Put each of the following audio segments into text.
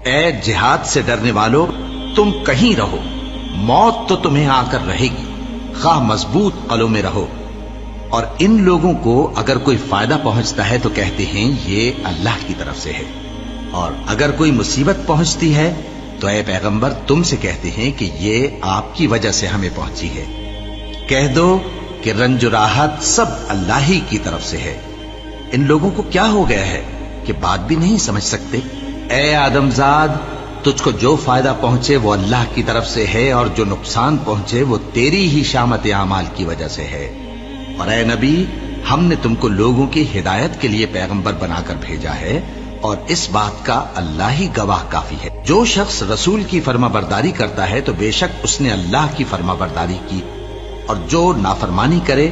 اے جہاد سے ڈرنے والو، تم کہیں رہو، موت تو تمہیں آ کر رہے گی، خواہ مضبوط قلعوں میں رہو۔ اور ان لوگوں کو اگر کوئی فائدہ پہنچتا ہے تو کہتے ہیں یہ اللہ کی طرف سے ہے، اور اگر کوئی مصیبت پہنچتی ہے تو اے پیغمبر تم سے کہتے ہیں کہ یہ آپ کی وجہ سے ہمیں پہنچی ہے۔ کہہ دو کہ رنج و راحت سب اللہ ہی کی طرف سے ہے۔ ان لوگوں کو کیا ہو گیا ہے کہ بات بھی نہیں سمجھ سکتے؟ اے آدم زاد، تجھ کو جو فائدہ پہنچے وہ اللہ کی طرف سے ہے، اور جو نقصان پہنچے وہ تیری ہی شامت اعمال کی وجہ سے ہے۔ اور اے نبی، ہم نے تم کو لوگوں کی ہدایت کے لیے پیغمبر بنا کر بھیجا ہے، اور اس بات کا اللہ ہی گواہ کافی ہے۔ جو شخص رسول کی فرما برداری کرتا ہے تو بے شک اس نے اللہ کی فرما برداری کی، اور جو نافرمانی کرے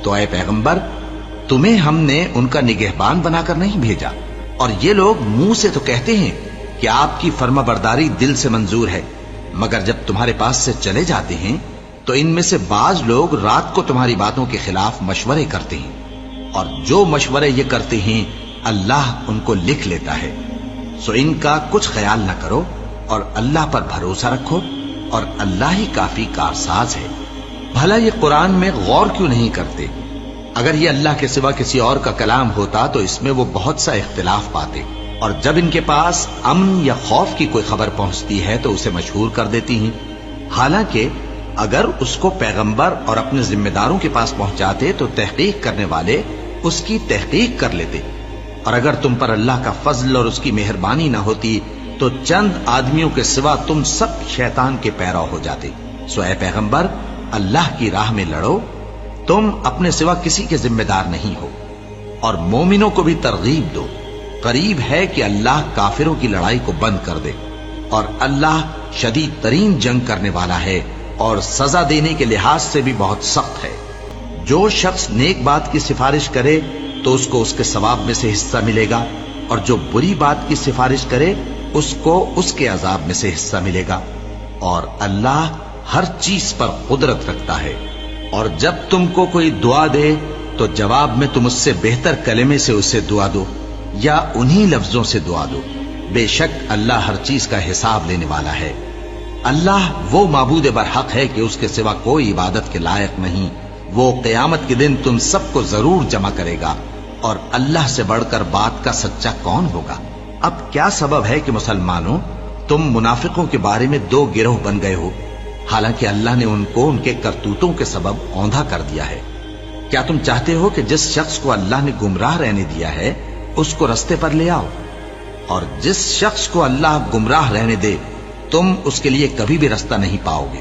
تو اے پیغمبر تمہیں ہم نے ان کا نگہبان بنا کر نہیں بھیجا۔ اور یہ لوگ منہ سے تو کہتے ہیں کہ آپ کی فرما برداری دل سے منظور ہے، مگر جب تمہارے پاس سے چلے جاتے ہیں تو ان میں سے بعض لوگ رات کو تمہاری باتوں کے خلاف مشورے کرتے ہیں، اور جو مشورے یہ کرتے ہیں اللہ ان کو لکھ لیتا ہے۔ سو ان کا کچھ خیال نہ کرو اور اللہ پر بھروسہ رکھو، اور اللہ ہی کافی کارساز ہے۔ بھلا یہ قرآن میں غور کیوں نہیں کرتے؟ اگر یہ اللہ کے سوا کسی اور کا کلام ہوتا تو اس میں وہ بہت سا اختلاف پاتے، اور جب ان کے پاس امن یا خوف کی کوئی خبر پہنچتی ہے تو اسے مشہور کر دیتی ہیں، حالانکہ اگر اس کو پیغمبر اور اپنے ذمہ داروں کے پاس پہنچاتے تو تحقیق کرنے والے اس کی تحقیق کر لیتے، اور اگر تم پر اللہ کا فضل اور اس کی مہربانی نہ ہوتی تو چند آدمیوں کے سوا تم سب شیطان کے پیرو ہو جاتے۔ سو اے پیغمبر، اللہ کی راہ میں لڑو، تم اپنے سوا کسی کے ذمہ دار نہیں ہو، اور مومنوں کو بھی ترغیب دو۔ قریب ہے کہ اللہ کافروں کی لڑائی کو بند کر دے، اور اللہ شدید ترین جنگ کرنے والا ہے اور سزا دینے کے لحاظ سے بھی بہت سخت ہے۔ جو شخص نیک بات کی سفارش کرے تو اس کو اس کے ثواب میں سے حصہ ملے گا، اور جو بری بات کی سفارش کرے اس کو اس کے عذاب میں سے حصہ ملے گا، اور اللہ ہر چیز پر قدرت رکھتا ہے۔ اور جب تم کو کوئی دعا دے تو جواب میں تم اس سے بہتر کلمے سے اسے دعا دو، یا انہی لفظوں سے دعا دو، بے شک اللہ ہر چیز کا حساب لینے والا ہے۔ اللہ وہ معبود برحق ہے کہ اس کے سوا کوئی عبادت کے لائق نہیں۔ وہ قیامت کے دن تم سب کو ضرور جمع کرے گا، اور اللہ سے بڑھ کر بات کا سچا کون ہوگا؟ اب کیا سبب ہے کہ مسلمانوں تم منافقوں کے بارے میں دو گروہ بن گئے ہو، حالانکہ اللہ نے ان کو ان کے کرتوتوں کے سبب اوندھا کر دیا ہے؟ کیا تم چاہتے ہو کہ جس شخص کو اللہ نے گمراہ رہنے دیا ہے اس کو رستے پر لے آؤ، اور جس شخص کو اللہ گمراہ رہنے دے تم اس کے لیے کبھی بھی رستہ نہیں پاؤ گے؟